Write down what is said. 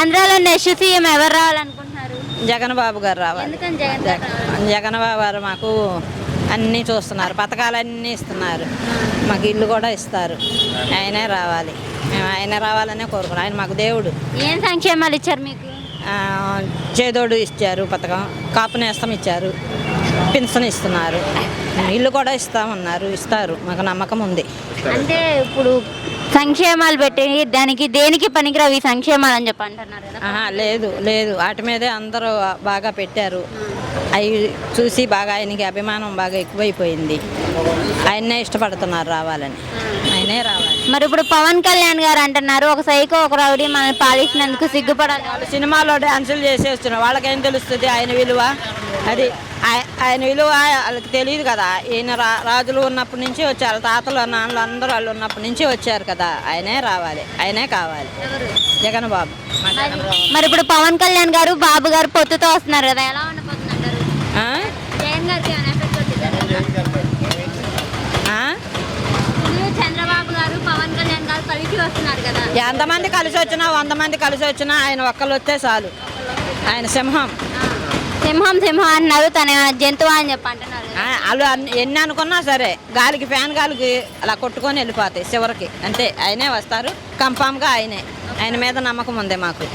ఆంధ్రాలో next CM ఎవరు రావాలనుకుంటున్నారు? జగన్ బాబు గారు రావాలి. ఎందుకని జగన్ గారు రావాలి? జగన్ బాబు గారు మాకు అన్నీ చూస్తున్నారు, పథకాలన్నీ ఇస్తున్నారు, మాకు ఇల్లు కూడా ఇస్తారు. ఆయనే రావాలి, మేము ఆయన రావాలనే కోరుకున్నాం. ఆయన మాకు దేవుడు. ఏం సంక్షేమాలు ఇచ్చారు మీకు? చేదోడు ఇచ్చారు పథకం, కాపు నేస్తం ఇచ్చారు, పింఛన్ ఇస్తున్నారు, ఇల్లు కూడా ఇస్తామన్నారు, ఇస్తారు, మాకు నమ్మకం ఉంది. అంటే ఇప్పుడు సంక్షేమాలు పెట్టి దానికి దేనికి పనికిరావు ఈ సంక్షేమాలు అని చెప్పి అంటున్నారు కదా. లేదు లేదు, వాటి మీదే అందరూ బాగా పెట్టారు. అవి చూసి బాగా ఆయనకి అభిమానం బాగా ఎక్కువైపోయింది. ఆయన్నే ఇష్టపడుతున్నారు రావాలని, ఆయనే రావాలి. మరి ఇప్పుడు పవన్ కళ్యాణ్ గారు అంటున్నారు ఒక సైకో ఒక రౌడీ మనల్ని పాలించినందుకు సిగ్గుపడాలి. వాళ్ళు సినిమాలో డాన్సులు చేసి వస్తున్నారు, వాళ్ళకేం తెలుస్తుంది ఆయన విలువ? అది ఆయన విలువ వాళ్ళకి తెలియదు కదా. ఈయన రాజులు ఉన్నప్పటి నుంచి వచ్చారు, తాతలు నాన్నలు అందరూ వాళ్ళు ఉన్నప్పటి నుంచి వచ్చారు కదా. ఆయనే రావాలి, ఆయనే కావాలి, జగన్ బాబు. మరి ఇప్పుడు పవన్ కళ్యాణ్ గారు బాబు గారు పొత్తుతో వస్తున్నారు కదా, ఎలా ఉండబోతుందంటారు? జగన్ గారికి ఏమైనా ఎఫెక్ట్ అవుతుందా? చంద్రబాబు గారు పవన్ కళ్యాణ్ గారు కలిసి వస్తున్నారు కదా. ఎంతమంది కలిసి వచ్చినా 100 మంది కలిసి వచ్చినా ఆయన ఒక్కళ్ళు వస్తే చాలు. ఆయన సింహం. సింహం సింహం అంటున్నారు, తన జంతువు అని చెప్పి అంటున్నారు. వాళ్ళు ఎన్ని అనుకున్నా సరే గాలికి ఫ్యాన్ గాలికి అలా కొట్టుకొని వెళ్ళిపోతాయి చివరికి. అంతే, ఆయనే వస్తారు కన్ఫామ్గా. ఆయన మీద నమ్మకం ఉంది మాకు.